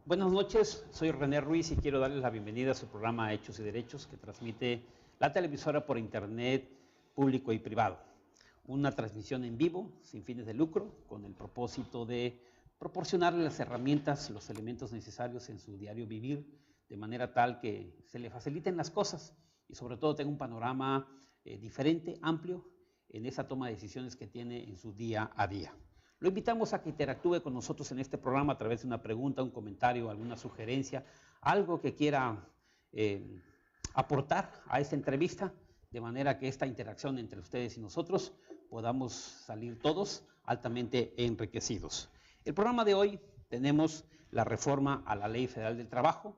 Buenas noches, soy René Ruiz y quiero darles la bienvenida a su programa Hechos y Derechos que transmite la televisora por internet público y privado. Una transmisión en vivo, sin fines de lucro, con el propósito de proporcionarle las herramientas, los elementos necesarios en su diario vivir, de manera tal que se le faciliten las cosas y sobre todo tenga un panorama diferente, amplio, en esa toma de decisiones que tiene en su día a día. Lo invitamos a que interactúe con nosotros en este programa a través de una pregunta, un comentario, alguna sugerencia, algo que quiera aportar a esta entrevista, de manera que esta interacción entre ustedes y nosotros podamos salir todos altamente enriquecidos. El programa de hoy tenemos la reforma a la Ley Federal del Trabajo,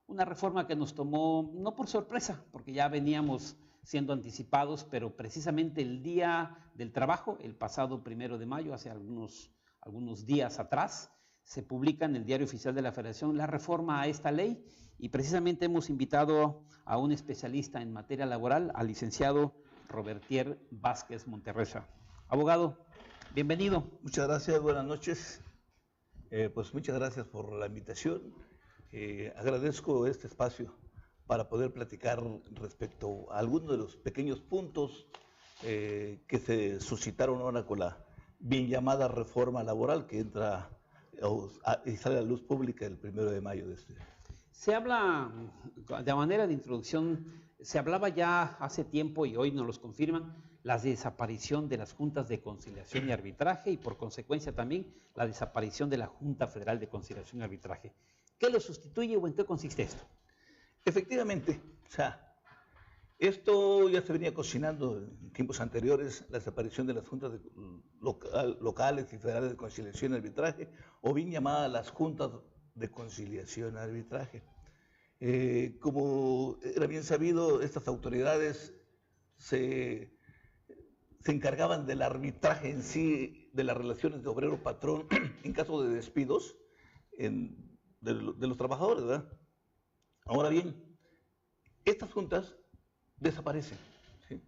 una reforma que nos tomó no por sorpresa, porque ya veníamos siendo anticipados, pero precisamente el Día del Trabajo, el pasado 1 de mayo, hace algunos días atrás, se publica en el Diario Oficial de la Federación la reforma a esta ley y precisamente hemos invitado a un especialista en materia laboral, al licenciado Robertier Vázquez Monterreza. Abogado, bienvenido. Muchas gracias, buenas noches. Pues muchas gracias por la invitación. Agradezco este espacio para poder platicar respecto a algunos de los pequeños puntos que se suscitaron ahora con la bien llamada reforma laboral que entra y sale a la luz pública el 1 de mayo de este año. Se habla, de manera de introducción, se hablaba ya hace tiempo y hoy nos los confirman, la desaparición de las juntas de conciliación y arbitraje y por consecuencia también la desaparición de la Junta Federal de Conciliación y Arbitraje. ¿Qué lo sustituye o en qué consiste esto? Efectivamente, o sea, esto ya se venía cocinando en tiempos anteriores, la desaparición de las juntas locales y federales de conciliación y arbitraje, o bien llamadas las juntas de conciliación y arbitraje. Como era bien sabido, estas autoridades se encargaban del arbitraje en sí, de las relaciones de obrero-patrón en caso de despidos de los trabajadores, ¿verdad? Ahora bien, estas juntas desaparecen, ¿sí?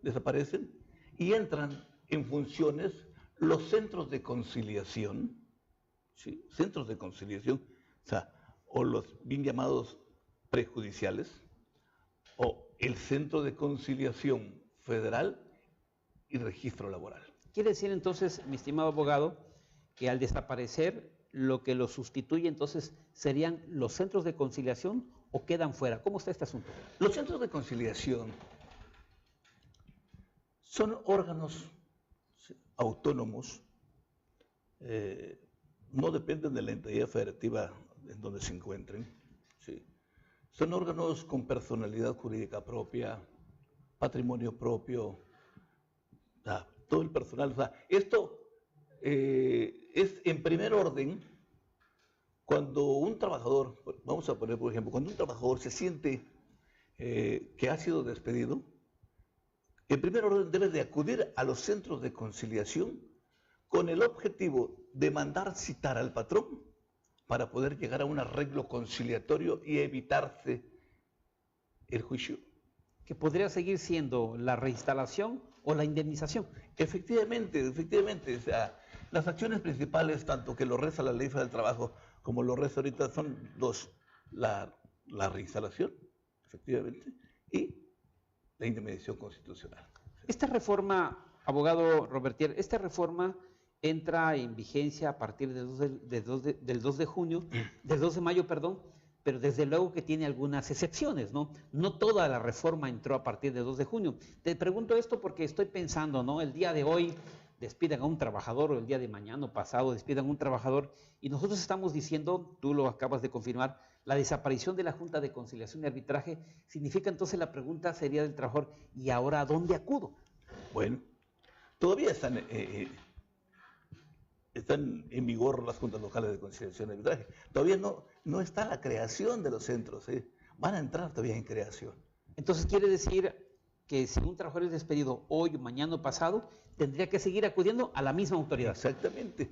Desaparecen y entran en funciones los centros de conciliación, ¿sí? Centros de conciliación, o sea, o los bien llamados prejudiciales, o el Centro de Conciliación Federal y Registro Laboral. Quiere decir entonces, mi estimado abogado, que al desaparecer lo que lo sustituye entonces serían los centros de conciliación o quedan fuera. ¿Cómo está este asunto? Los centros de conciliación son órganos autónomos, no dependen de la entidad federativa en donde se encuentren, ¿sí? Son órganos con personalidad jurídica propia, patrimonio propio, o sea, todo el personal. O sea, esto es en primer orden cuando un trabajador, vamos a poner por ejemplo, cuando un trabajador se siente que ha sido despedido, en primer orden debe de acudir a los centros de conciliación con el objetivo de mandar citar al patrón para poder llegar a un arreglo conciliatorio y evitarse el juicio. Que podría seguir siendo la reinstalación o la indemnización. Efectivamente, o sea, las acciones principales, tanto que lo reza la Ley Federal del Trabajo como lo reza ahorita, son dos: la reinstalación, efectivamente, y la indemnización constitucional. Esta reforma, abogado Robertier, esta reforma entra en vigencia a partir del 2 de mayo, pero desde luego que tiene algunas excepciones, ¿no? No toda la reforma entró a partir del 2 de junio. Te pregunto esto porque estoy pensando, ¿no? El día de hoy despidan a un trabajador o el día de mañana o pasado despidan a un trabajador y nosotros estamos diciendo, tú lo acabas de confirmar, la desaparición de la Junta de Conciliación y Arbitraje. Significa entonces la pregunta sería del trabajador, ¿y ahora a dónde acudo? Bueno, todavía están en vigor las juntas locales de conciliación y arbitraje. Todavía no está la creación de los centros, van a entrar todavía en creación. Entonces quiere decir que si un trabajador es despedido hoy, mañana o pasado, tendría que seguir acudiendo a la misma autoridad. Exactamente,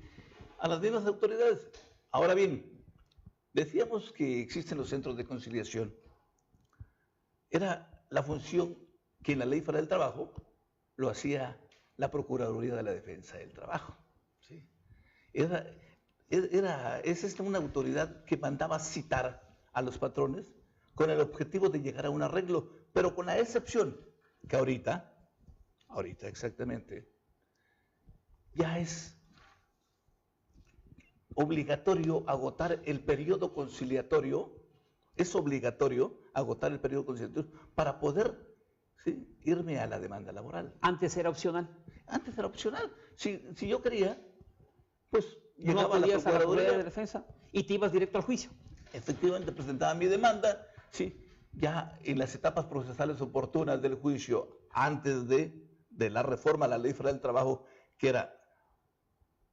a las mismas autoridades. Ahora bien, decíamos que existen los centros de conciliación. Era la función que en la Ley Federal del Trabajo lo hacía la Procuraduría de la Defensa del Trabajo. ¿Sí? es una autoridad que mandaba citar a los patrones con el objetivo de llegar a un arreglo, pero con la excepción que ahorita exactamente, ya es obligatorio agotar el periodo conciliatorio, para poder, ¿sí?, irme a la demanda laboral. Antes era opcional. Antes era opcional. Si yo quería, pues No llegaba a la acudías a la Procuraduría de Defensa y te ibas directo al juicio. Efectivamente presentaba mi demanda, sí, ya en las etapas procesales oportunas del juicio, antes de la reforma a la Ley Federal del Trabajo, que era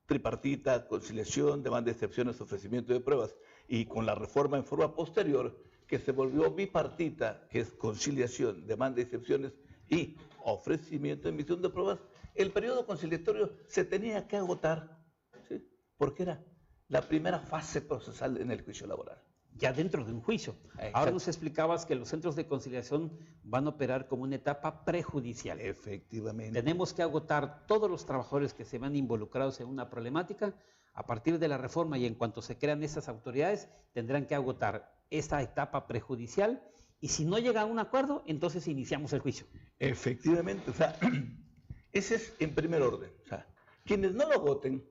tripartita, conciliación, demanda de excepciones, ofrecimiento de pruebas, y con la reforma en forma posterior, que se volvió bipartita, que es conciliación, demanda de excepciones y ofrecimiento de emisión de pruebas, el periodo conciliatorio se tenía que agotar, ¿sí?, porque era la primera fase procesal en el juicio laboral. Ya dentro de un juicio. Exacto. Ahora nos explicabas que los centros de conciliación van a operar como una etapa prejudicial. Efectivamente. Tenemos que agotar todos los trabajadores que se van involucrados en una problemática. A partir de la reforma y en cuanto se crean estas autoridades, tendrán que agotar esta etapa prejudicial, y si no llega a un acuerdo, entonces iniciamos el juicio. Efectivamente, o sea, ese es en primer orden. O sea, quienes no lo agoten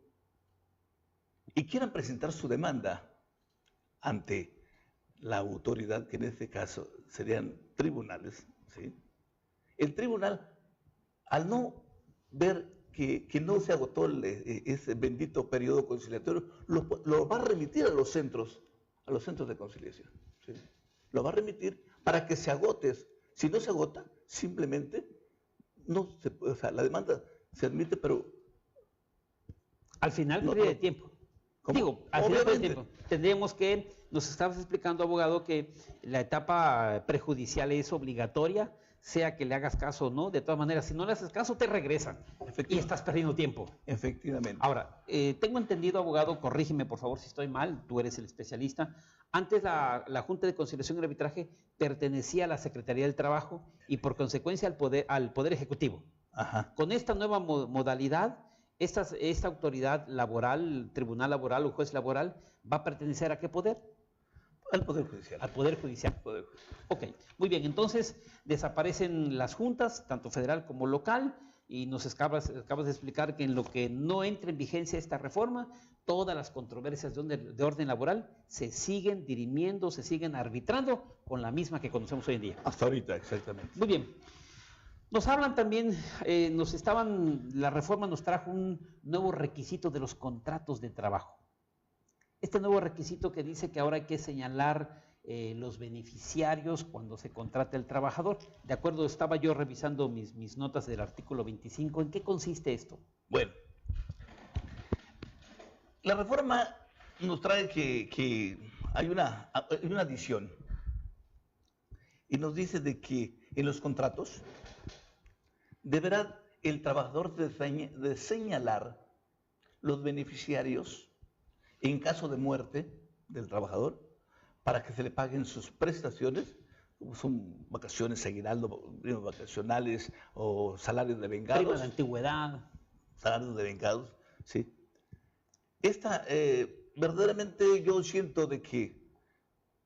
y quieran presentar su demanda ante la autoridad, que en este caso serían tribunales, ¿sí?, el tribunal, al no ver que no se agotó ese bendito periodo conciliatorio, lo va a remitir a los centros de conciliación, ¿sí?, lo va a remitir para que se agote. Si no se agota, simplemente no se puede, o sea, la demanda se admite, pero al final pierde tiempo. ¿Cómo? Digo, al final pierde tiempo. Tendríamos que, nos estabas explicando, abogado, que la etapa prejudicial es obligatoria, sea que le hagas caso o no. De todas maneras, si no le haces caso, te regresan y estás perdiendo tiempo. Efectivamente. Ahora, tengo entendido, abogado, corrígeme por favor si estoy mal, tú eres el especialista. Antes la Junta de Conciliación y Arbitraje pertenecía a la Secretaría del Trabajo y por consecuencia al Poder Ejecutivo. Ajá. Con esta nueva modalidad, esta autoridad laboral, tribunal laboral o juez laboral, ¿va a pertenecer a qué poder? Al Poder Judicial. Al Poder Judicial. Ok, muy bien. Entonces, desaparecen las juntas, tanto federal como local, y nos acabas de explicar que en lo que no entre en vigencia esta reforma, todas las controversias de orden laboral se siguen dirimiendo, se siguen arbitrando con la misma que conocemos hoy en día. Hasta ahorita, exactamente. Muy bien. Nos hablan también, la reforma nos trajo un nuevo requisito de los contratos de trabajo. Este nuevo requisito que dice que ahora hay que señalar los beneficiarios cuando se contrata el trabajador. De acuerdo, estaba yo revisando mis notas del artículo 25. ¿En qué consiste esto? Bueno, la reforma nos trae que hay una adición y nos dice de que en los contratos deberá el trabajador de señalar los beneficiarios en caso de muerte del trabajador para que se le paguen sus prestaciones, como son vacaciones, aguinaldo, primas vacacionales o salarios de vengados. Prima de antigüedad. Salarios de vengados, sí. Verdaderamente yo siento de que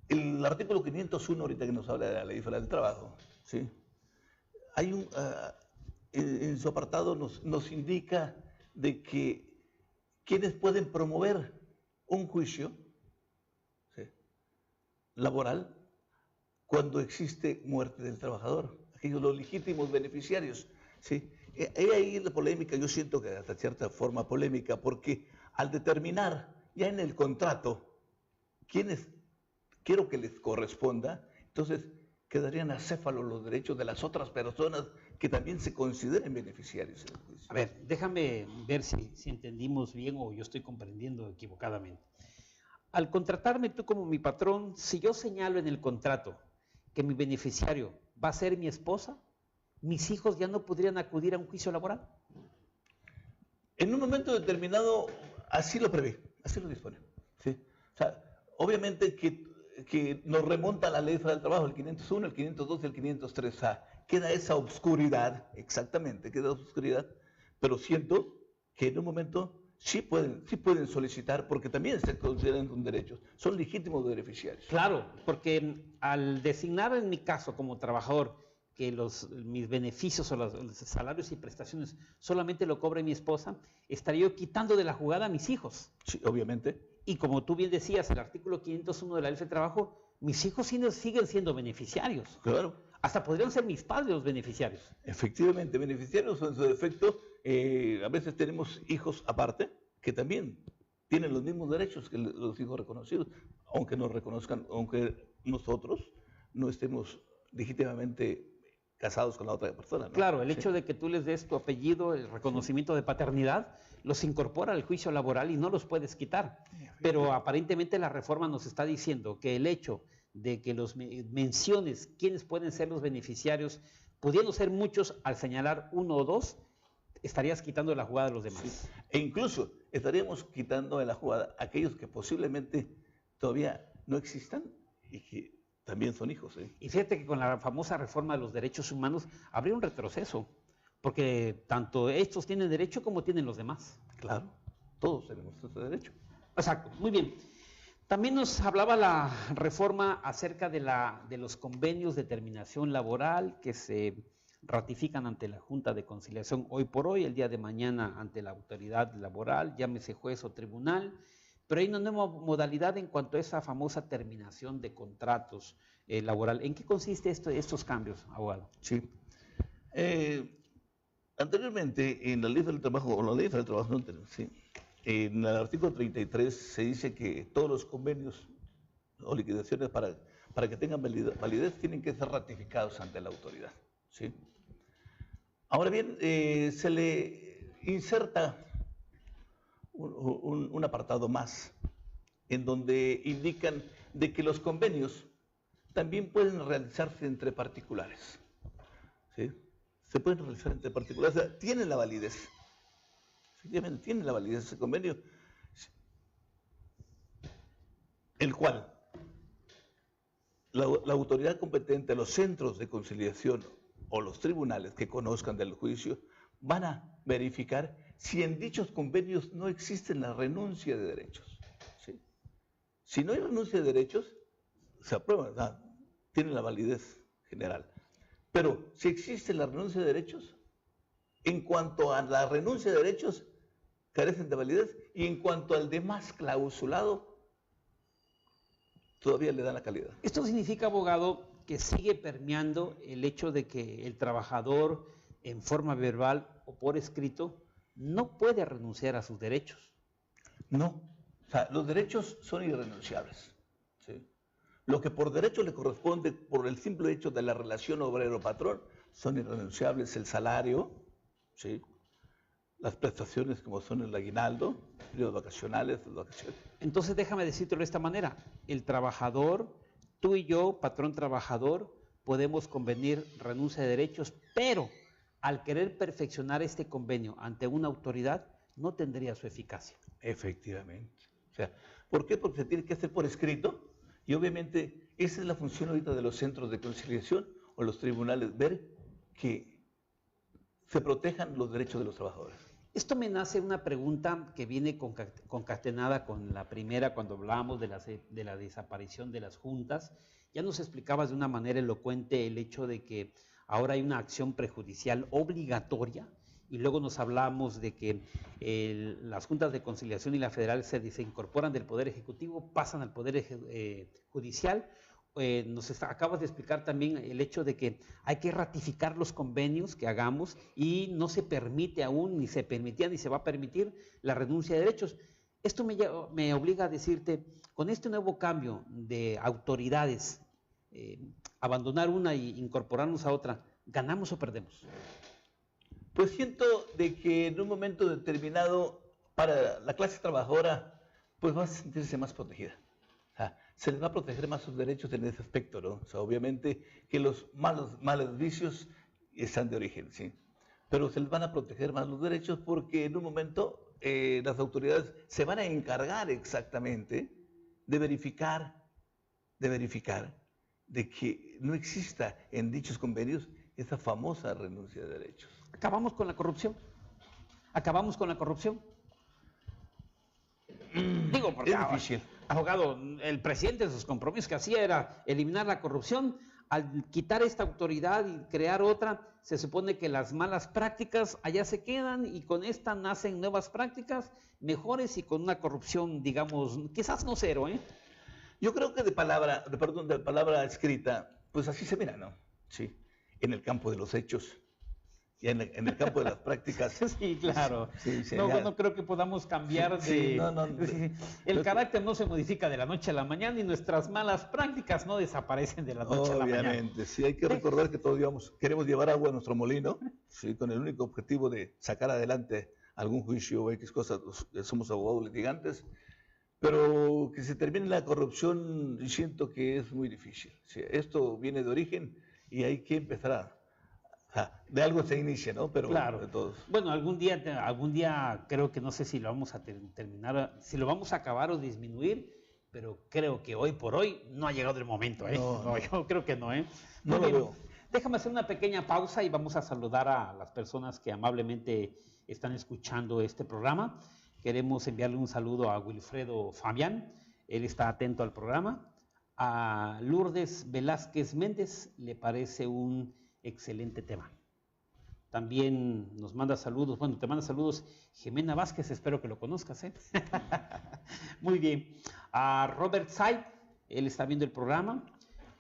el artículo 501, ahorita que nos habla de la Ley Federal del Trabajo, ¿sí?, hay en su apartado nos indica de que quienes pueden promover un juicio, ¿sí?, laboral cuando existe muerte del trabajador, aquellos los legítimos beneficiarios, ¿sí? Ahí la polémica, yo siento que hasta cierta forma polémica, porque al determinar ya en el contrato quiénes quiero que les corresponda, entonces quedarían acéfalos los derechos de las otras personas que también se consideren beneficiarios en el juicio. A ver, déjame ver si entendimos bien o yo estoy comprendiendo equivocadamente. Al contratarme tú como mi patrón, si yo señalo en el contrato que mi beneficiario va a ser mi esposa, ¿mis hijos ya no podrían acudir a un juicio laboral? En un momento determinado, así lo prevé, así lo dispone, ¿sí? O sea, obviamente que nos remonta a la Ley Federal del Trabajo, el 501, el 502 y el 503. O sea, queda esa obscuridad, exactamente, queda obscuridad, pero siento que en un momento sí pueden solicitar, porque también se consideran un derechos, son legítimos beneficiarios. Claro, porque al designar en mi caso como trabajador que mis beneficios o los salarios y prestaciones solamente lo cobre mi esposa, estaría yo quitando de la jugada a mis hijos. Sí, obviamente. Y como tú bien decías, el artículo 501 de la Ley de Trabajo, mis hijos siguen siendo beneficiarios. Claro. Hasta podrían ser mis padres los beneficiarios. Efectivamente, beneficiarios en su defecto. A veces tenemos hijos aparte que también tienen los mismos derechos que los hijos reconocidos, aunque nos reconozcan, aunque nosotros no estemos legítimamente casados con la otra persona, ¿no? Claro, el hecho de que tú les des tu apellido, el reconocimiento de paternidad, los incorpora al juicio laboral y no los puedes quitar. Pero aparentemente la reforma nos está diciendo que el hecho de que los menciones quiénes pueden ser los beneficiarios, pudiendo ser muchos, al señalar uno o dos, estarías quitando de la jugada a los demás. Sí. E incluso estaríamos quitando de la jugada a aquellos que posiblemente todavía no existan y que también son hijos. Y fíjate que con la famosa reforma de los derechos humanos habría un retroceso, porque tanto estos tienen derecho como tienen los demás. Claro, todos tenemos ese derecho. Exacto, muy bien. También nos hablaba la reforma acerca de los convenios de terminación laboral que se ratifican ante la Junta de Conciliación hoy por hoy, el día de mañana ante la autoridad laboral, llámese juez o tribunal, pero hay una nueva modalidad en cuanto a esa famosa terminación de contratos laboral. ¿En qué consiste estos cambios, abogado? Sí. Anteriormente, en la Ley del Trabajo, o la Ley del Trabajo, no, sí, en el artículo 33 se dice que todos los convenios o liquidaciones para que tengan validez tienen que ser ratificados ante la autoridad. ¿Sí? Ahora bien, se le inserta un apartado más en donde indican de que los convenios también pueden realizarse entre particulares. ¿Sí? Se pueden realizar entre particulares, o sea, tienen la validez. Efectivamente, tiene la validez ese convenio, el cual la autoridad competente, los centros de conciliación o los tribunales que conozcan del juicio van a verificar si en dichos convenios no existe la renuncia de derechos. ¿Sí? Si no hay renuncia de derechos, se aprueba, ¿verdad? Tiene la validez general. Pero si existe la renuncia de derechos, en cuanto a la renuncia de derechos, carecen de validez, y en cuanto al demás clausulado, todavía le dan la calidad. Esto significa, abogado, que sigue permeando el hecho de que el trabajador, en forma verbal o por escrito, no puede renunciar a sus derechos. No, o sea, los derechos son irrenunciables. ¿Sí? Lo que por derecho le corresponde por el simple hecho de la relación obrero-patrón son irrenunciables: el salario, ¿sí?, las prestaciones como son el aguinaldo, periodos vacacionales, las vacaciones. Entonces déjame decírtelo de esta manera: el trabajador, tú y yo, patrón trabajador, podemos convenir renuncia de derechos, pero al querer perfeccionar este convenio ante una autoridad, no tendría su eficacia. Efectivamente. O sea, ¿por qué? Porque se tiene que hacer por escrito, y obviamente esa es la función ahorita de los centros de conciliación o los tribunales, ver que se protejan los derechos de los trabajadores. Esto me nace una pregunta que viene concatenada con la primera, cuando hablábamos de la desaparición de las juntas. Ya nos explicabas de una manera elocuente el hecho de que ahora hay una acción prejudicial obligatoria, y luego nos hablamos de que las juntas de conciliación y la federal se incorporan del Poder Ejecutivo, pasan al Poder Judicial. Acabas de explicar también el hecho de que hay que ratificar los convenios que hagamos, y no se permite aún, ni se permitía ni se va a permitir la renuncia de derechos. Esto me obliga a decirte, con este nuevo cambio de autoridades, abandonar una y incorporarnos a otra, ¿ganamos o perdemos? Pues siento de que en un momento determinado, para la clase trabajadora, pues va a sentirse más protegida. O sea, se les va a proteger más sus derechos en ese aspecto, ¿no? O sea, obviamente que los malos vicios están de origen, ¿sí? Pero se les van a proteger más los derechos, porque en un momento las autoridades se van a encargar exactamente de verificar de que no exista en dichos convenios esa famosa renuncia de derechos. Acabamos con la corrupción. Acabamos con la corrupción. Digo, porque es difícil. Abogado, el presidente de sus compromisos que hacía era eliminar la corrupción. Al quitar esta autoridad y crear otra, se supone que las malas prácticas allá se quedan y con esta nacen nuevas prácticas mejores y con una corrupción, digamos, quizás no cero, ¿eh? Yo creo que de palabra escrita, pues así se mira, ¿no? Sí, en el campo de los hechos. Y en el campo de las prácticas. Sí, claro. Sí, no creo que podamos cambiar el carácter no se modifica de la noche a la mañana y nuestras malas prácticas no desaparecen de la noche a la mañana. Obviamente, sí, hay que recordar que todos queremos llevar agua a nuestro molino, sí, con el único objetivo de sacar adelante algún juicio o X cosas. Somos abogados litigantes, pero que se termine la corrupción, siento que es muy difícil. Sí, esto viene de origen y hay que empezar de algo se inicia, ¿no? Pero claro. De todos. Bueno, algún día creo que no sé si lo vamos a terminar, si lo vamos a acabar o disminuir, pero creo que hoy por hoy no ha llegado el momento, ¿eh? No, yo creo que no, ¿eh? No lo veo. Déjame hacer una pequeña pausa y vamos a saludar a las personas que amablemente están escuchando este programa. Queremos enviarle un saludo a Wilfredo Fabián, él está atento al programa. A Lourdes Velázquez Méndez le parece un excelente tema. También nos manda saludos, te manda saludos Jimena Vázquez, espero que lo conozcas, ¿eh? Muy bien. A Robert Said, él está viendo el programa.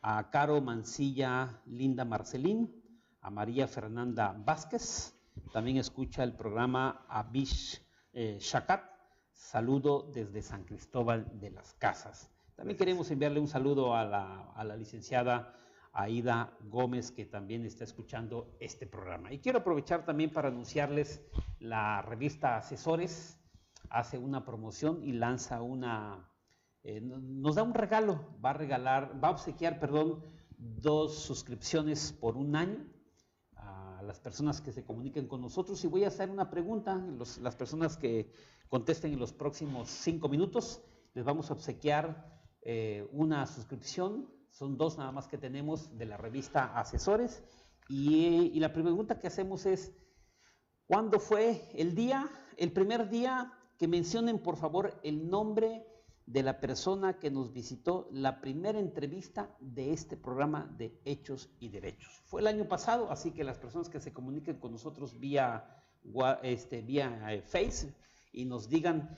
A Caro Mancilla Linda Marcelín. A María Fernanda Vázquez, también escucha el programa. A Bish Shakat, saludo desde San Cristóbal de las Casas. También queremos enviarle un saludo a la licenciada Aida Gómez, que también está escuchando este programa. Y quiero aprovechar también para anunciarles la revista Asesores, hace una promoción y lanza nos da un regalo, va a obsequiar 2 suscripciones por un año a las personas que se comuniquen con nosotros. Y voy a hacer una pregunta, las personas que contesten en los próximos 5 minutos, les vamos a obsequiar una suscripción. Son 2 nada más que tenemos de la revista Asesores. Y la pregunta que hacemos es, ¿cuándo fue el primer día que mencionen por favor el nombre de la persona que nos visitó la primera entrevista de este programa de Hechos y Derechos? Fue el año pasado, así que las personas que se comuniquen con nosotros vía Face y nos digan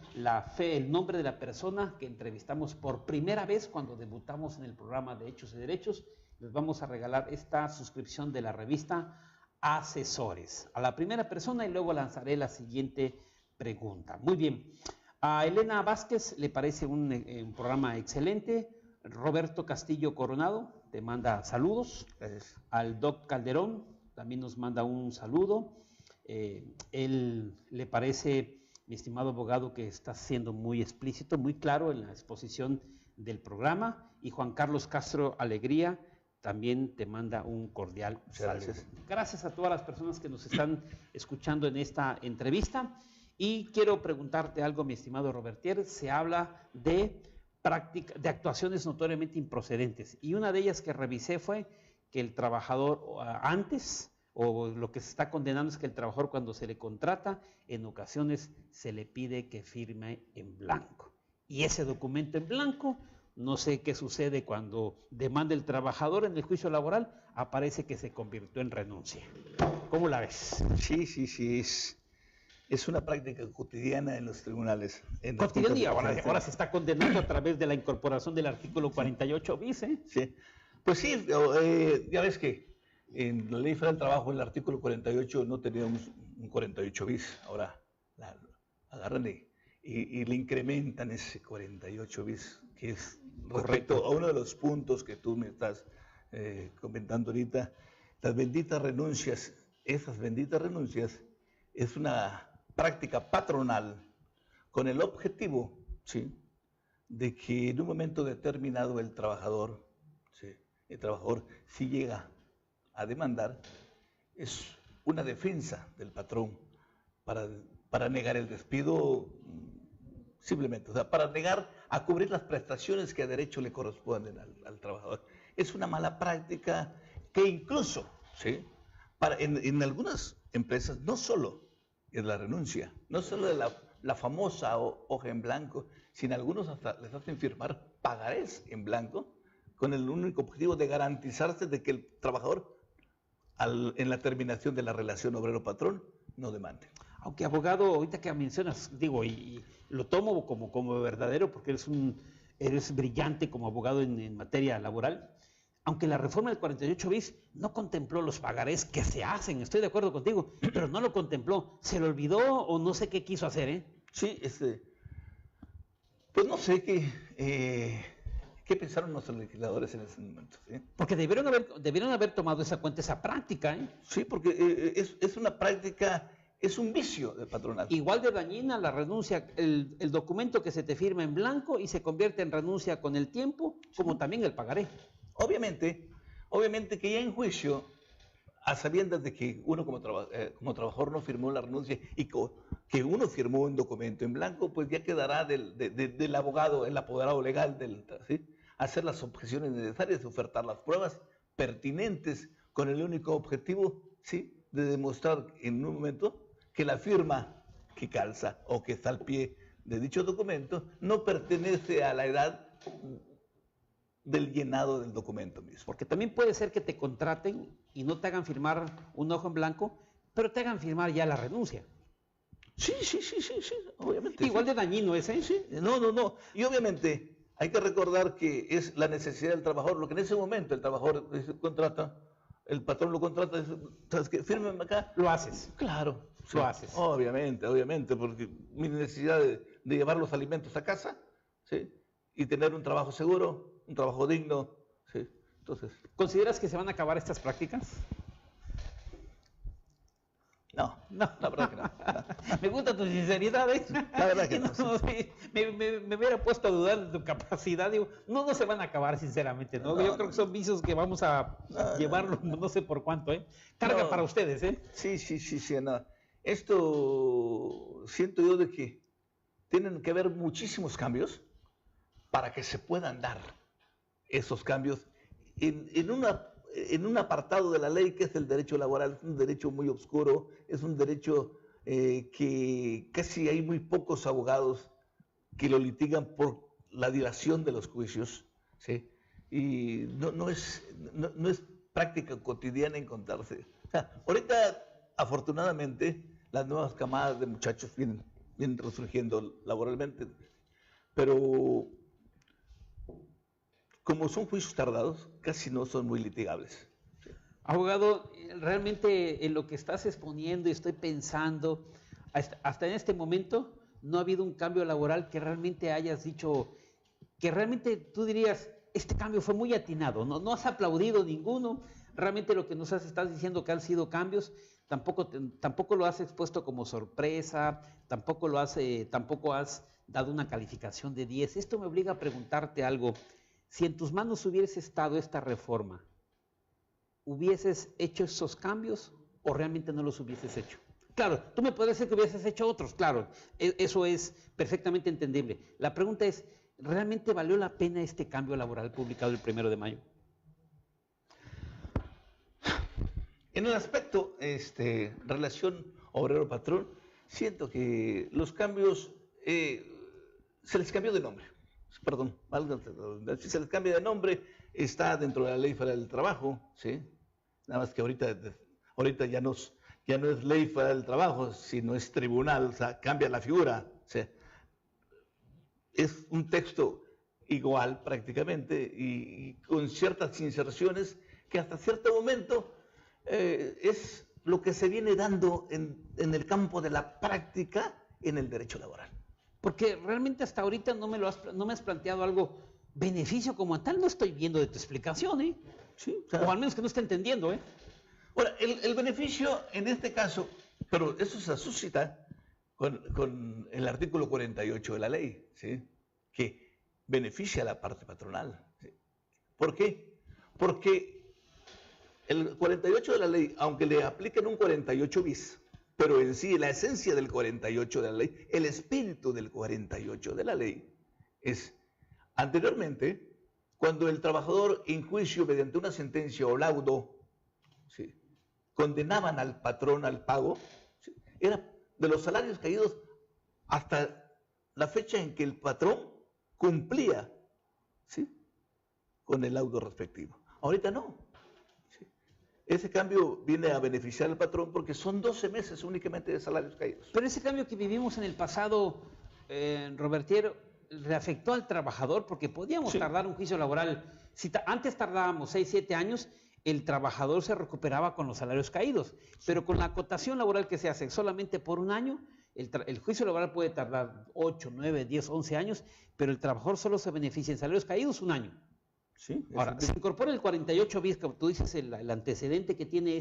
el nombre de la persona que entrevistamos por primera vez cuando debutamos en el programa de Hechos y Derechos, les vamos a regalar esta suscripción de la revista Asesores a la primera persona y luego lanzaré la siguiente pregunta. Muy bien. A Elena Vázquez le parece un programa excelente. Roberto Castillo Coronado te manda saludos. Gracias. Al Doc Calderón también nos manda un saludo. Él le parece, mi estimado abogado, que está siendo muy explícito, muy claro en la exposición del programa. Y Juan Carlos Castro Alegría también te manda un cordial saludo. Gracias. Gracias a todas las personas que nos están escuchando en esta entrevista. Y quiero preguntarte algo, mi estimado Robertier. Se habla de actuaciones notoriamente improcedentes. Y una de ellas que revisé fue que el trabajador o lo que se está condenando es que el trabajador, cuando se le contrata, en ocasiones se le pide que firme en blanco. Y ese documento en blanco, no sé qué sucede cuando demanda el trabajador en el juicio laboral, aparece que se convirtió en renuncia. ¿Cómo la ves? Sí. Es una práctica cotidiana en los tribunales. Cotidiana, y ahora se está condenando a través de la incorporación del artículo 48 bis, ¿eh? Sí. Pues sí, ya ves que en la Ley Federal del Trabajo, en el artículo 48, no teníamos un 48 bis. Ahora agarran y le incrementan ese 48 bis, que es respecto a uno de los puntos que tú me estás comentando ahorita. Las benditas renuncias, esas benditas renuncias, es una práctica patronal con el objetivo, ¿sí?, de que en un momento determinado el trabajador, si llega a demandar, es una defensa del patrón para negar el despido, simplemente, para negar a cubrir las prestaciones que a derecho le corresponden al trabajador. Es una mala práctica que incluso, ¿sí?, en algunas empresas no solo es la renuncia, no solo es la famosa hoja en blanco, sino algunos hasta les hacen firmar pagarés en blanco con el único objetivo de garantizarse de que el trabajador en la terminación de la relación obrero-patrón no demande. Aunque abogado, ahorita que mencionas, digo, y lo tomo como verdadero porque eres brillante como abogado en materia laboral, aunque la reforma del 48 bis no contempló los pagarés que se hacen, estoy de acuerdo contigo, pero no lo contempló, se le olvidó o no sé qué quiso hacer, ¿eh? Sí, pues no sé qué pensaron nuestros legisladores en ese momento. ¿Sí? Porque debieron haber tomado esa práctica, ¿eh? Sí, porque es una práctica, es un vicio del patronal. Igual de dañina la renuncia, el documento que se te firma en blanco y se convierte en renuncia con el tiempo, como también el pagaré. Obviamente que ya en juicio, a sabiendas de que uno como trabajador no firmó la renuncia y que uno firmó un documento en blanco, pues ya quedará del abogado, el apoderado legal, ¿sí? Hacer las objeciones necesarias, ofertar las pruebas pertinentes con el único objetivo, ¿sí? De demostrar en un momento que la firma que calza o que está al pie de dicho documento no pertenece a la edad del llenado del documento mismo. Porque también puede ser que te contraten y no te hagan firmar un ojo en blanco, pero te hagan firmar ya la renuncia. Sí, obviamente. Igual de dañino ese. Sí. No. Y obviamente hay que recordar que es la necesidad del trabajador, lo que en ese momento el trabajador contrata, el patrón lo contrata, dice, ¿sabes qué? Fírmeme acá. Lo haces. Claro. Sí, lo haces. Obviamente, porque mi necesidad de llevar los alimentos a casa, ¿sí? Y tener un trabajo seguro, un trabajo digno, ¿sí? Entonces. ¿Consideras que se van a acabar estas prácticas? No, la verdad que no. Me gusta tu sinceridad, ¿eh? La verdad que no. Sí. Me hubiera puesto a dudar de tu capacidad. Digo, no se van a acabar, sinceramente, ¿no? Yo creo que son vicios que vamos a llevarlo, no sé por cuánto, ¿eh? Carga para ustedes, ¿eh? Sí, no. Esto siento yo de que tienen que haber muchísimos cambios para que se puedan dar esos cambios en un apartado de la ley que es el derecho laboral. Es un derecho muy oscuro, es un derecho que casi hay muy pocos abogados que lo litigan por la dilación de los juicios, ¿sí? Y no es práctica cotidiana encontrarse. O sea, ahorita, afortunadamente, las nuevas camadas de muchachos vienen resurgiendo laboralmente, pero como son juicios tardados, casi no son muy litigables. Abogado, realmente en lo que estás exponiendo y estoy pensando, hasta en este momento no ha habido un cambio laboral que realmente hayas dicho, que realmente tú dirías, este cambio fue muy atinado, no has aplaudido ninguno, realmente lo que nos estás diciendo que han sido cambios, tampoco lo has expuesto como sorpresa, tampoco has dado una calificación de 10. Esto me obliga a preguntarte algo. Si en tus manos hubiese estado esta reforma, ¿hubieses hecho esos cambios o realmente no los hubieses hecho? Claro, tú me podrías decir que hubieses hecho otros, claro, eso es perfectamente entendible. La pregunta es, ¿realmente valió la pena este cambio laboral publicado el 1 de mayo? En el aspecto relación obrero-patrón, siento que los cambios se les cambió de nombre. Perdón, se les cambia de nombre, está dentro de la Ley Federal del Trabajo, ¿sí? Nada más que ahorita ya no es Ley Federal del Trabajo, sino es tribunal, o sea, cambia la figura, ¿sí? Es un texto igual prácticamente y con ciertas inserciones que hasta cierto momento es lo que se viene dando en el campo de la práctica en el derecho laboral. Porque realmente hasta ahorita no me has planteado algo, beneficio como tal, no estoy viendo de tu explicación, ¿eh? Sí, o al menos que no esté entendiendo, ¿eh? Ahora, el beneficio en este caso, pero eso se suscita con el artículo 48 de la ley, ¿sí? Que beneficia a la parte patronal, ¿sí? ¿Por qué? Porque el 48 de la ley, aunque le apliquen un 48 bis, pero en sí la esencia del 48 de la ley, el espíritu del 48 de la ley es, anteriormente, cuando el trabajador en juicio mediante una sentencia o laudo, ¿sí?, condenaban al patrón al pago, ¿sí?, era de los salarios caídos hasta la fecha en que el patrón cumplía, ¿sí?, con el laudo respectivo. Ahorita no. ¿Sí? Ese cambio viene a beneficiar al patrón porque son 12 meses únicamente de salarios caídos. Pero ese cambio que vivimos en el pasado, Robertier, le afectó al trabajador porque podíamos tardar un juicio laboral. Si antes tardábamos 6, 7 años, el trabajador se recuperaba con los salarios caídos. Pero con la acotación laboral que se hace solamente por un año, el juicio laboral puede tardar 8, 9, 10, 11 años, pero el trabajador solo se beneficia en salarios caídos un año. Sí, ahora, se incorpora el 48 bis, como tú dices, el antecedente que tiene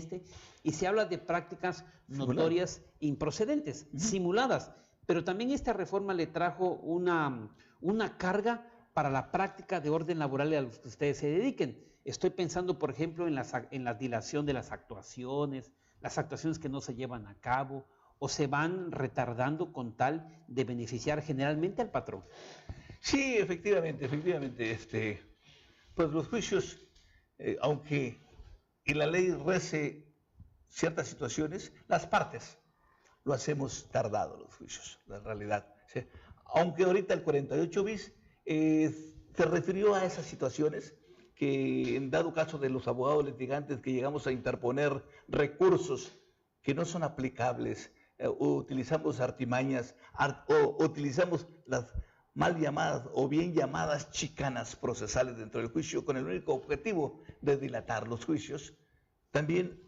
y se habla de prácticas notorias improcedentes, simuladas. Pero también esta reforma le trajo una carga para la práctica de orden laboral a los que ustedes se dediquen. Estoy pensando, por ejemplo, en la dilación de las actuaciones que no se llevan a cabo o se van retardando con tal de beneficiar generalmente al patrón. Sí, efectivamente. Pues los juicios, aunque en la ley rece ciertas situaciones, las partes lo hacemos tardado los juicios, la realidad. ¿Sí? Aunque ahorita el 48 bis se refirió a esas situaciones que en dado caso de los abogados litigantes que llegamos a interponer recursos que no son aplicables, o utilizamos artimañas, o utilizamos las mal llamadas o bien llamadas chicanas procesales dentro del juicio con el único objetivo de dilatar los juicios. También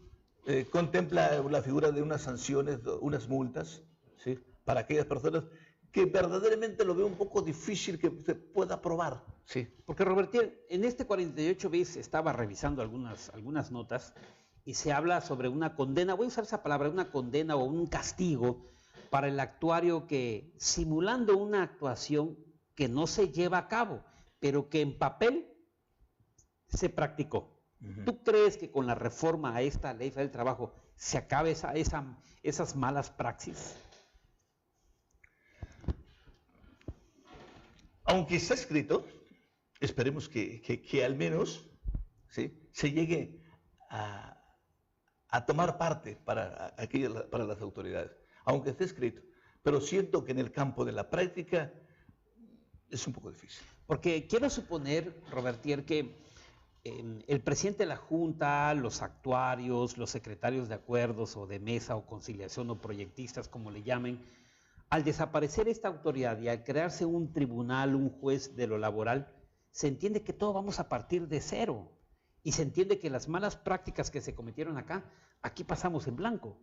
contempla la figura de unas sanciones, unas multas, ¿sí?, para aquellas personas que verdaderamente lo veo un poco difícil que se pueda probar. Sí. Porque Robertier, en este 48 bis estaba revisando algunas notas y se habla sobre una condena, voy a usar esa palabra, una condena o un castigo para el actuario que, simulando una actuación que no se lleva a cabo, pero que en papel se practicó. ¿Tú crees que con la reforma a esta ley del trabajo se acabe esas malas praxis? Aunque está escrito, esperemos que al menos, ¿sí?, se llegue a tomar parte para las autoridades, aunque esté escrito. Pero siento que en el campo de la práctica es un poco difícil. Porque quiero suponer, Robertier, que el presidente de la Junta, los actuarios, los secretarios de acuerdos o de mesa o conciliación o proyectistas, como le llamen, al desaparecer esta autoridad y al crearse un tribunal, un juez de lo laboral, se entiende que todo vamos a partir de cero y se entiende que las malas prácticas que se cometieron aquí pasamos en blanco.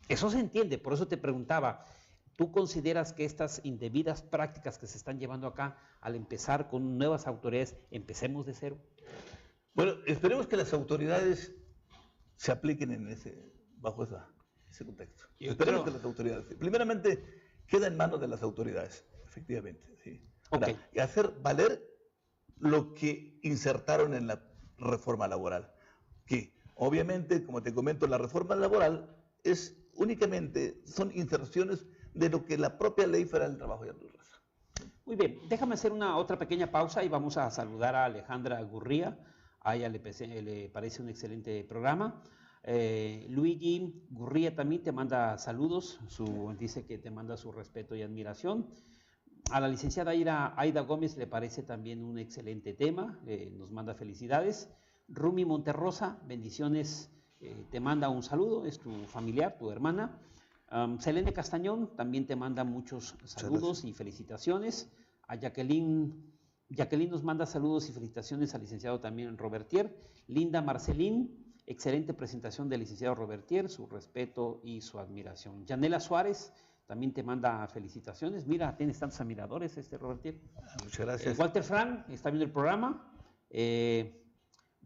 Eso se entiende, por eso te preguntaba, ¿tú consideras que estas indebidas prácticas que se están llevando acá, al empezar con nuevas autoridades, empecemos de cero? Bueno, esperemos que las autoridades se apliquen bajo ese contexto. Esperemos que las autoridades, primeramente, queda en manos de las autoridades, efectivamente. ¿Sí? Okay. Y hacer valer lo que insertaron en la reforma laboral. Que obviamente, como te comento, la reforma laboral son inserciones de lo que la propia Ley Federal del Trabajo ya nos reza. Muy bien, déjame hacer otra pequeña pausa y vamos a saludar a Alejandra Gurría. A ella le parece un excelente programa. Luigi Gurría también te manda saludos, dice que te manda su respeto y admiración. A la licenciada Aida Gómez le parece también un excelente tema, nos manda felicidades. Rumi Monterrosa, bendiciones, te manda un saludo, es tu familiar, tu hermana. Selene Castañón también te manda muchos saludos y felicitaciones. A Jacqueline nos manda saludos y felicitaciones al licenciado también Robertier. Linda Marcelín, excelente presentación del licenciado Robertier, su respeto y su admiración. Yanela Suárez también te manda felicitaciones. Mira, tienes tantos admiradores, Robertier. Muchas gracias. Walter Frank está viendo el programa.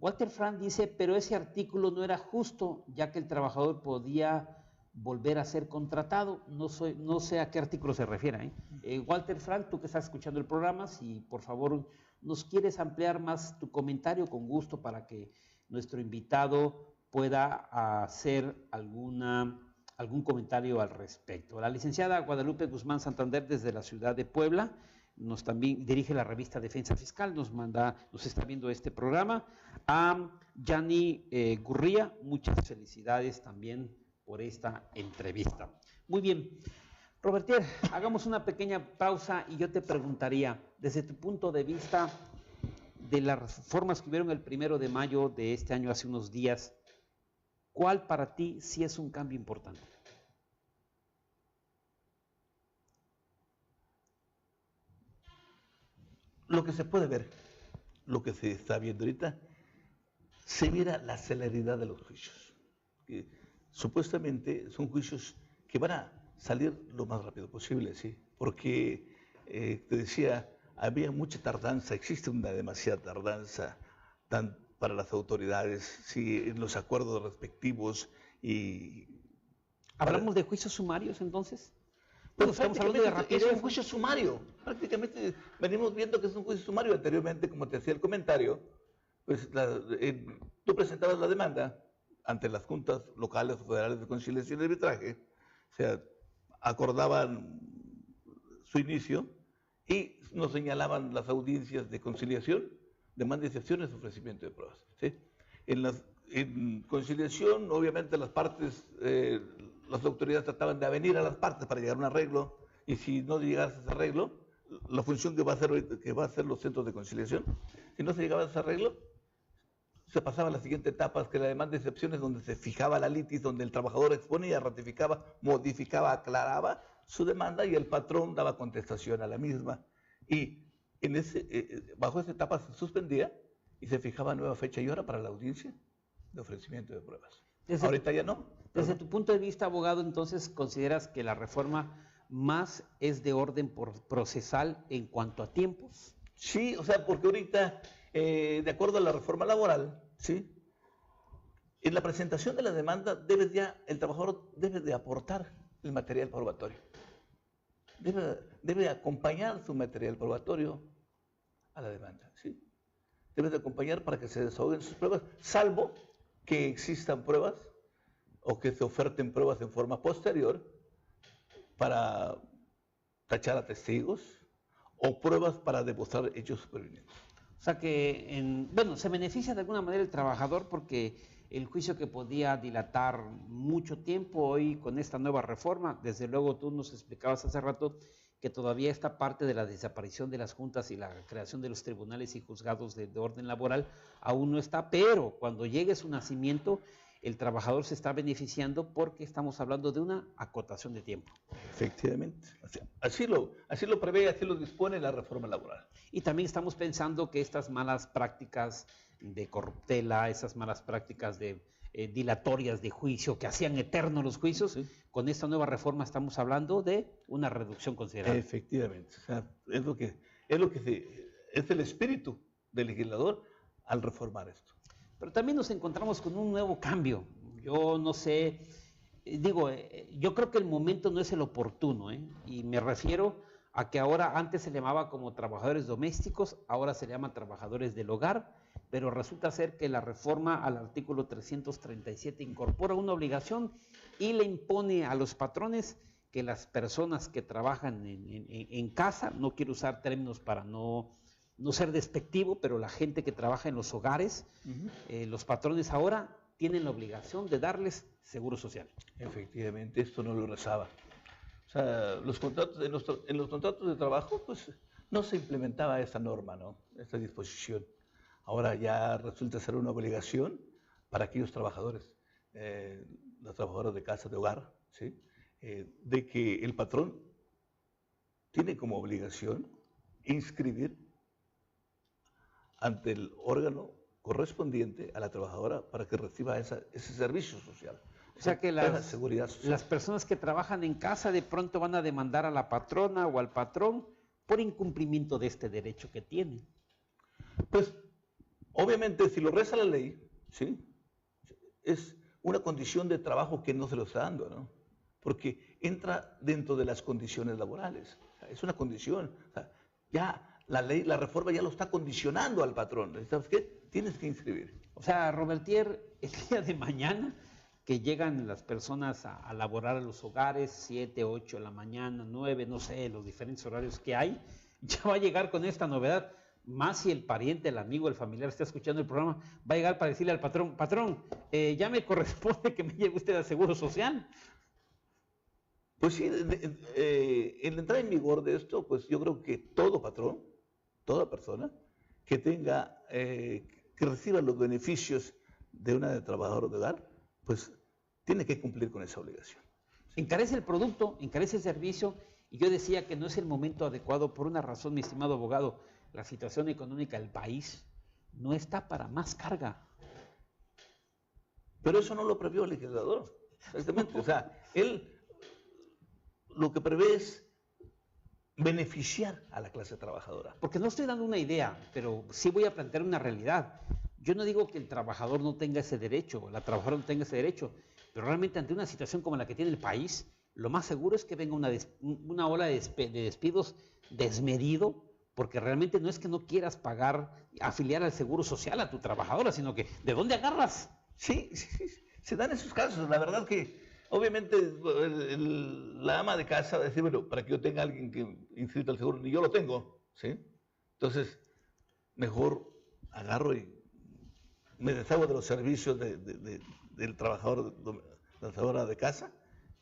Walter Frank dice, pero ese artículo no era justo, ya que el trabajador podía volver a ser contratado. No sé a qué artículo se refiere. Walter Frank, tú que estás escuchando el programa, si por favor nos quieres ampliar más tu comentario, con gusto, para que nuestro invitado pueda hacer algún comentario al respecto. La licenciada Guadalupe Guzmán Santander, desde la ciudad de Puebla, también dirige la revista Defensa Fiscal, nos está viendo este programa. A Yani Gurría, muchas felicidades también por esta entrevista. Muy bien, Robertier, hagamos una pequeña pausa y yo te preguntaría, desde tu punto de vista de las reformas que hubieron el 1 de mayo de este año, hace unos días, ¿cuál para ti sí es un cambio importante? Lo que se puede ver, lo que se está viendo ahorita, se mira la celeridad de los juicios. Que supuestamente son juicios que van a salir lo más rápido posible, ¿sí? Porque, te decía, había mucha tardanza, existe una demasiada tardanza para las autoridades, ¿sí? En los acuerdos respectivos y... ¿Hablamos de juicios sumarios entonces? Bueno, estamos hablando de rapidez. Es un juicio sumario. Prácticamente venimos viendo que es un juicio sumario. Anteriormente, como te hacía el comentario, pues tú presentabas la demanda ante las juntas locales o federales de conciliación y arbitraje, o sea, acordaban su inicio y nos señalaban las audiencias de conciliación, demanda de excepciones, ofrecimiento de pruebas. ¿Sí? En conciliación, obviamente las partes, las autoridades trataban de avenir a las partes para llegar a un arreglo, y si no llegase a ese arreglo, la función que va a hacer los centros de conciliación, si no se llegaba a ese arreglo, se pasaba a la siguiente etapa, que la demanda de excepciones, donde se fijaba la litis, donde el trabajador exponía, ratificaba, modificaba, aclaraba su demanda y el patrón daba contestación a la misma. Y bajo esa etapa se suspendía y se fijaba nueva fecha y hora para la audiencia de ofrecimiento de pruebas. Ahorita ya no. Desde tu punto de vista, abogado, entonces, ¿consideras que la reforma más es de orden procesal en cuanto a tiempos? Sí, o sea, porque ahorita, de acuerdo a la reforma laboral, ¿sí? En la presentación de la demanda el trabajador debe de aportar el material probatorio. Debe acompañar su material probatorio a la demanda, ¿sí? Debe de acompañar para que se desahoguen sus pruebas, salvo que existan pruebas o que se oferten pruebas en forma posterior para tachar a testigos o pruebas para demostrar hechos supervinientes. O sea que, se beneficia de alguna manera el trabajador porque el juicio que podía dilatar mucho tiempo, hoy con esta nueva reforma, desde luego tú nos explicabas hace rato que todavía esta parte de la desaparición de las juntas y la creación de los tribunales y juzgados de orden laboral aún no está, pero cuando llegue su nacimiento, el trabajador se está beneficiando porque estamos hablando de una acotación de tiempo. Efectivamente. Así lo prevé, así lo dispone la reforma laboral. Y también estamos pensando que estas malas prácticas de corruptela, esas malas prácticas de dilatorias de juicio, que hacían eternos los juicios, ¿sí? Con esta nueva reforma estamos hablando de una reducción considerable. Efectivamente. O sea, es el espíritu del legislador al reformar esto. Pero también nos encontramos con un nuevo cambio. Yo no sé, yo creo que el momento no es el oportuno, y me refiero a que ahora antes se llamaba como trabajadores domésticos, ahora se llama trabajadores del hogar, pero resulta ser que la reforma al artículo 337 incorpora una obligación y le impone a los patrones que las personas que trabajan en casa, no quiero usar términos para no ser despectivo, pero la gente que trabaja en los hogares, los patrones ahora tienen la obligación de darles seguro social. Efectivamente, esto no lo rezaba. O sea, en los contratos de trabajo, pues no se implementaba esta norma, ¿no? Esta disposición. Ahora ya resulta ser una obligación para aquellos trabajadores, los trabajadores de casa, de hogar, ¿sí? De que el patrón tiene como obligación inscribir ante el órgano correspondiente a la trabajadora para que reciba ese servicio social. O sea que las personas que trabajan en casa de pronto van a demandar a la patrona o al patrón por incumplimiento de este derecho que tienen. Pues, obviamente, si lo reza la ley, ¿sí? Es una condición de trabajo que no se lo está dando, ¿no? Porque entra dentro de las condiciones laborales. O sea, es una condición. O sea, ya la ley, la reforma ya lo está condicionando al patrón. ¿Sabes qué? Tienes que inscribir. O sea, Robertier, el día de mañana que llegan las personas a laborar a los hogares, 7, 8 de la mañana, 9, no sé, los diferentes horarios que hay, ya va a llegar con esta novedad. Más si el pariente, el amigo, el familiar está escuchando el programa, va a llegar para decirle al patrón, patrón, ya me corresponde que me lleve usted al seguro social. Pues sí, en la entrada en vigor de esto, pues yo creo que todo patrón, toda persona que tenga, que reciba los beneficios de una trabajadora de hogar, pues tiene que cumplir con esa obligación. Encarece el producto, encarece el servicio, y yo decía que no es el momento adecuado por una razón, mi estimado abogado. La situación económica del país no está para más carga. Pero eso no lo previó el legislador. Exactamente. O sea, él lo que prevé es beneficiar a la clase trabajadora. Porque no estoy dando una idea, pero sí voy a plantear una realidad. Yo no digo que el trabajador no tenga ese derecho, la trabajadora no tenga ese derecho, pero realmente ante una situación como la que tiene el país, lo más seguro es que venga una ola de despidos desmedido, porque realmente no es que no quieras pagar, afiliar al seguro social a tu trabajadora, sino que ¿de dónde agarras? Sí, se dan esos casos. La verdad que obviamente la ama de casa va a decir, bueno, para que yo tenga a alguien que inscrita al seguro, ni yo lo tengo, ¿sí? Entonces, mejor agarro y me deshago de los servicios del trabajador, de la trabajadora de casa,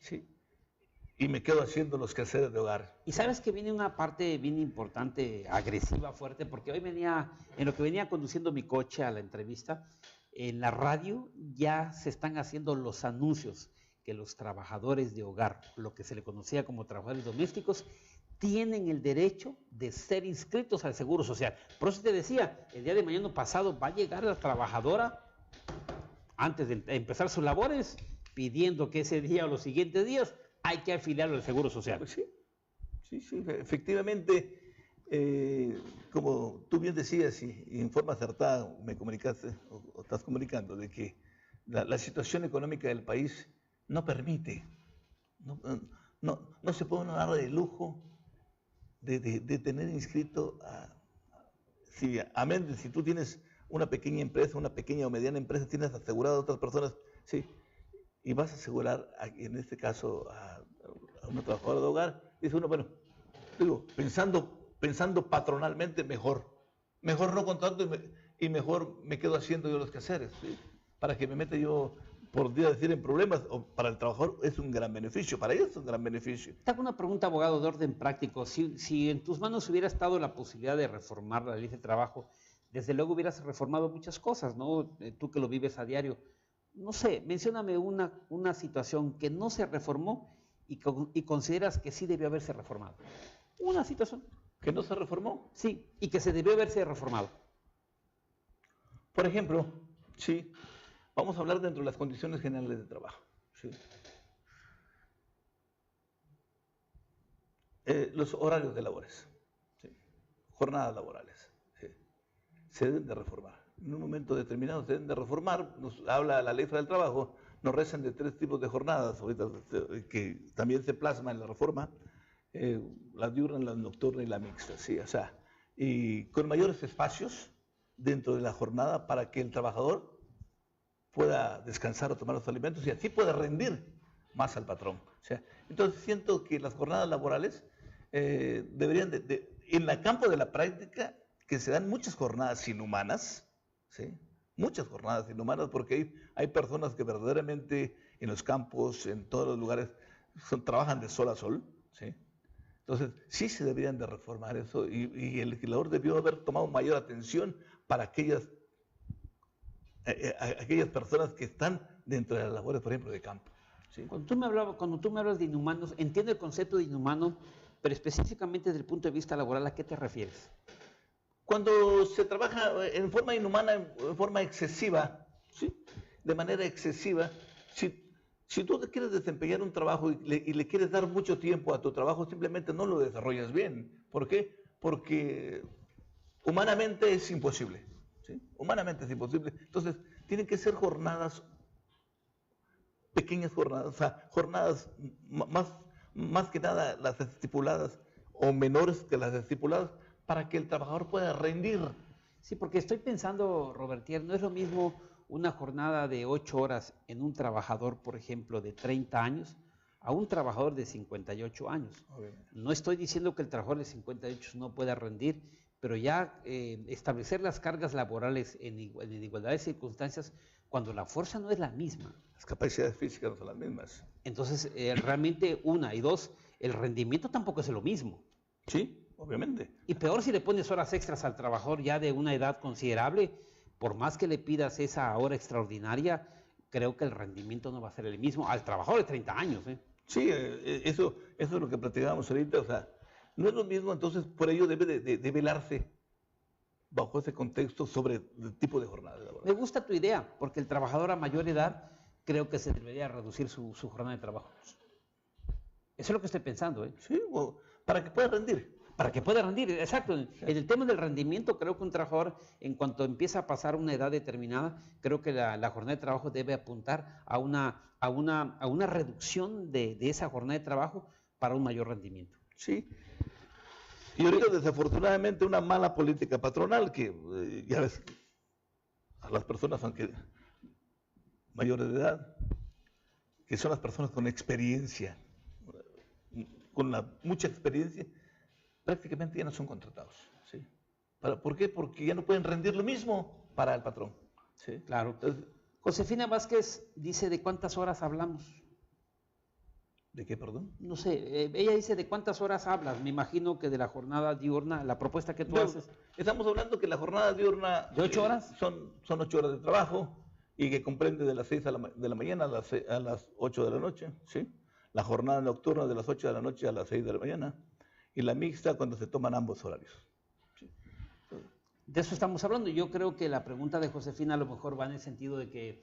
¿sí? Y me quedo haciendo los quehaceres de hogar. Y sabes que viene una parte bien importante, agresiva, fuerte, porque hoy en lo que venía conduciendo mi coche a la entrevista, en la radio ya se están haciendo los anuncios que los trabajadores de hogar, lo que se le conocía como trabajadores domésticos, tienen el derecho de ser inscritos al Seguro Social. Por eso te decía, el día de mañana pasado va a llegar la trabajadora, antes de empezar sus labores, pidiendo que ese día o los siguientes días hay que afiliarlo al Seguro Social. Pues sí, efectivamente, como tú bien decías y en forma acertada me comunicaste o estás comunicando de que la situación económica del país no permite, no se puede dar el lujo de tener inscrito si tú tienes una pequeña empresa, una pequeña o mediana empresa, tienes asegurado a otras personas, sí, y vas a asegurar, en este caso, a una trabajadora de hogar, dice uno, bueno, digo, pensando patronalmente, mejor no contrato y mejor me quedo haciendo yo los quehaceres, ¿sí? Para que me meta yo, por decir, en problemas, o para el trabajador es un gran beneficio, para ellos es un gran beneficio. Te hago una pregunta, abogado, de orden práctico. Si en tus manos hubiera estado la posibilidad de reformar la ley de trabajo, desde luego hubieras reformado muchas cosas, ¿no? Tú que lo vives a diario. No sé, mencióname una situación que no se reformó y consideras que sí debió haberse reformado. Una situación. ¿Que no se reformó? Sí, y que se debió haberse reformado. Por ejemplo, sí, vamos a hablar dentro de las condiciones generales de trabajo. Sí. Los horarios de labores, sí, jornadas laborales, sí, se deben de reformar. En un momento determinado se deben de reformar. Nos habla la Ley Federal del Trabajo, nos rezan de 3 tipos de jornadas, ahorita que también se plasma en la reforma, la diurna, la nocturna y la mixta, sí, o sea, y con mayores espacios dentro de la jornada para que el trabajador pueda descansar o tomar los alimentos y así pueda rendir más al patrón. O sea, entonces siento que las jornadas laborales deberían en el campo de la práctica, que se dan muchas jornadas inhumanas, ¿sí? Muchas jornadas inhumanas, porque hay personas que verdaderamente en los campos, en todos los lugares, trabajan de sol a sol, ¿sí? Entonces, sí se deberían de reformar eso y el legislador debió haber tomado mayor atención para aquellas personas que están dentro de las labores, por ejemplo, de campo. ¿Sí? Cuando tú me hablas de inhumanos, entiendo el concepto de inhumano, pero específicamente desde el punto de vista laboral, ¿a qué te refieres? Cuando se trabaja en forma inhumana, en forma excesiva, ¿sí? De manera excesiva, si tú quieres desempeñar un trabajo y le quieres dar mucho tiempo a tu trabajo, simplemente no lo desarrollas bien. ¿Por qué? Porque humanamente es imposible. ¿Sí? Humanamente es imposible. Entonces, tienen que ser jornadas, pequeñas jornadas, o sea, jornadas más que nada las estipuladas o menores que las estipuladas, para que el trabajador pueda rendir. Sí, porque estoy pensando, Robertier, no es lo mismo una jornada de 8 horas en un trabajador, por ejemplo, de 30 años, a un trabajador de 58 años. Obviamente. No estoy diciendo que el trabajador de 58 no pueda rendir, pero ya establecer las cargas laborales en igualdad de circunstancias cuando la fuerza no es la misma. Las capacidades físicas no son las mismas. Entonces, realmente una y dos, el rendimiento tampoco es lo mismo. Sí, obviamente. Y peor si le pones horas extras al trabajador ya de una edad considerable, por más que le pidas esa hora extraordinaria, creo que el rendimiento no va a ser el mismo al trabajador de 30 años. Sí, eso es lo que platicábamos ahorita, o sea, no es lo mismo, entonces por ello debe de velarse bajo ese contexto sobre el tipo de jornada laboral. Me gusta tu idea, porque el trabajador a mayor edad creo que se debería reducir su jornada de trabajo. Eso es lo que estoy pensando. Sí, para que pueda rendir. Para que pueda rendir, exacto. En el tema del rendimiento, creo que un trabajador, en cuanto empieza a pasar una edad determinada, creo que la jornada de trabajo debe apuntar a una reducción de esa jornada de trabajo para un mayor rendimiento. Sí. Y ahorita, desafortunadamente, una mala política patronal que, ya ves, a las personas, aunque mayores de edad, que son las personas con experiencia, con mucha experiencia, prácticamente ya no son contratados. ¿Sí? ¿Por qué? Porque ya no pueden rendir lo mismo para el patrón. ¿Sí? Claro. Entonces, Josefina Vázquez dice de cuántas horas hablamos. ¿De qué, perdón? No sé, ella dice de cuántas horas hablas. Me imagino que de la jornada diurna, la propuesta que tú haces. Estamos hablando que la jornada diurna... ¿De 8 horas? Son 8 horas de trabajo y que comprende de las 6 de la mañana a las 8 de la noche. ¿Sí? La jornada nocturna de las 8 de la noche a las 6 de la mañana. Y la mixta cuando se toman ambos horarios. ¿Sí? De eso estamos hablando. Yo creo que la pregunta de Josefina a lo mejor va en el sentido de que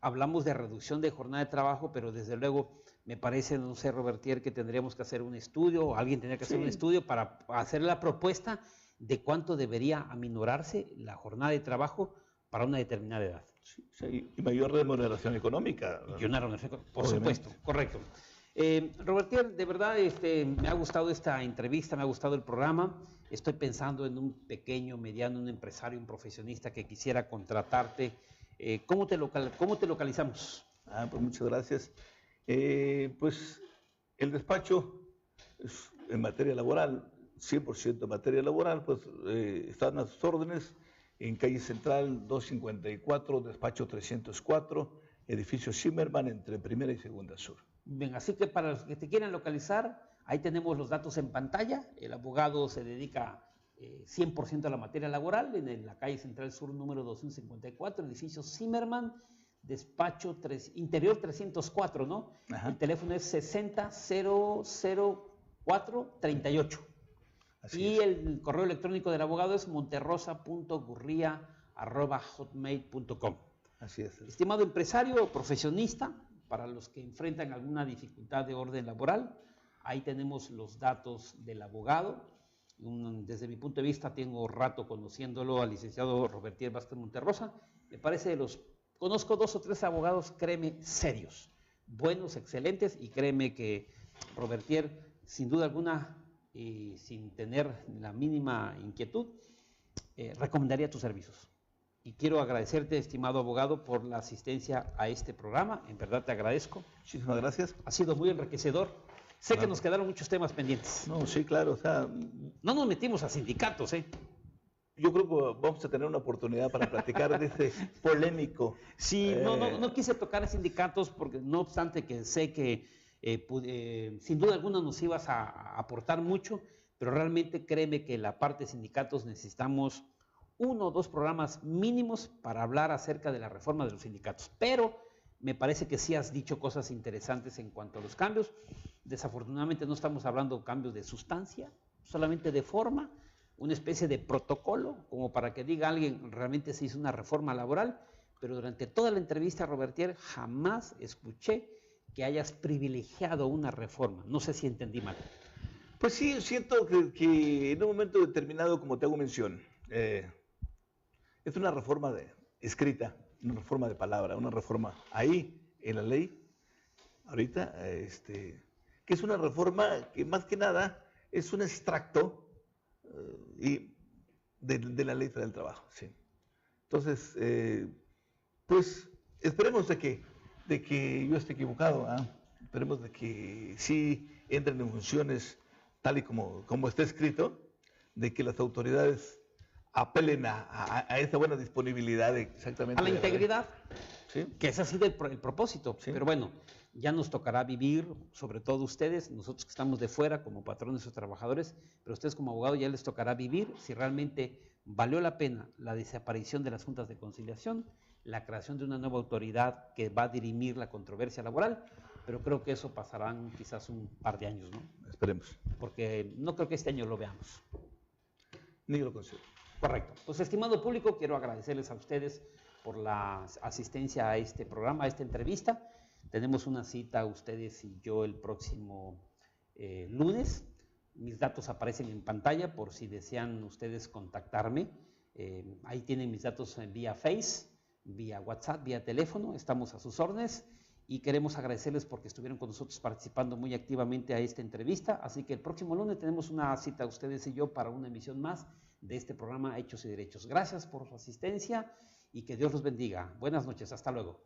hablamos de reducción de jornada de trabajo, pero desde luego me parece, no sé, Robertier, que tendríamos que hacer un estudio, o alguien tendría que hacer un estudio para hacer la propuesta de cuánto debería aminorarse la jornada de trabajo para una determinada edad. Sí, y mayor remuneración económica. Y una remuneración, por supuesto, correcto. Robertier, de verdad me ha gustado esta entrevista, me ha gustado el programa. Estoy pensando en un pequeño, mediano, un empresario, un profesionista que quisiera contratarte. ¿Cómo te localizamos? Pues muchas gracias. Pues el despacho en materia laboral, 100% en materia laboral, pues están a sus órdenes en calle Central 254, despacho 304, edificio Zimmerman, entre Primera y Segunda Sur. Bien, así que para los que te quieran localizar, ahí tenemos los datos en pantalla. El abogado se dedica 100% a la materia laboral en la calle Central Sur número 254, edificio Zimmerman, despacho interior 304, ¿no? Ajá. El teléfono es 60-004-38. Y el correo electrónico del abogado es monterrosa.gurria@hotmail.com. Así es. Estimado empresario o profesionista, para los que enfrentan alguna dificultad de orden laboral, ahí tenemos los datos del abogado. Desde mi punto de vista, tengo rato conociéndolo al licenciado Robertier Vázquez Monterrosa. Me parece conozco 2 o 3 abogados, créeme, serios, buenos, excelentes, y créeme que Robertier, sin duda alguna, y sin tener la mínima inquietud, recomendaría tus servicios. Y quiero agradecerte, estimado abogado, por la asistencia a este programa. En verdad te agradezco. Muchísimas gracias. Ha sido muy enriquecedor. Sé que nos quedaron muchos temas pendientes. No, sí, claro. O sea, no nos metimos a sindicatos, Yo creo que vamos a tener una oportunidad para platicar de ese polémico. Sí, no quise tocar sindicatos porque no obstante que sé que sin duda alguna nos ibas a aportar mucho, pero realmente créeme que la parte de sindicatos necesitamos 1 o 2 programas mínimos para hablar acerca de la reforma de los sindicatos. Pero me parece que sí has dicho cosas interesantes en cuanto a los cambios. Desafortunadamente no estamos hablando de cambios de sustancia, solamente de forma, una especie de protocolo, como para que diga alguien, realmente se hizo una reforma laboral, pero durante toda la entrevista, Robertier, jamás escuché que hayas privilegiado una reforma. No sé si entendí mal. Pues sí, siento que en un momento determinado, como te hago mención, es una reforma escrita, una reforma de palabra, una reforma ahí en la ley, ahorita, que es una reforma que más que nada es un extracto de la ley del trabajo. ¿Sí? Entonces, pues esperemos de que yo esté equivocado, esperemos de que sí entren en funciones tal y como está escrito, de que las autoridades apelen a esa buena disponibilidad exactamente. A la integridad, ¿sí? Que ese ha sido el propósito. Sí. Pero bueno, ya nos tocará vivir, sobre todo ustedes, nosotros que estamos de fuera como patrones o trabajadores, pero ustedes como abogados ya les tocará vivir si realmente valió la pena la desaparición de las juntas de conciliación, la creación de una nueva autoridad que va a dirimir la controversia laboral, pero creo que eso pasarán quizás un par de años, ¿no? Esperemos. Porque no creo que este año lo veamos. Ni lo considero. Correcto. Pues, estimado público, quiero agradecerles a ustedes por la asistencia a este programa, a esta entrevista. Tenemos una cita, ustedes y yo, el próximo lunes. Mis datos aparecen en pantalla por si desean ustedes contactarme. Ahí tienen mis datos vía Face, vía WhatsApp, vía teléfono. Estamos a sus órdenes y queremos agradecerles porque estuvieron con nosotros participando muy activamente a esta entrevista. Así que el próximo lunes tenemos una cita, ustedes y yo, para una emisión más de este programa Hechos y Derechos. Gracias por su asistencia y que Dios los bendiga. Buenas noches, hasta luego.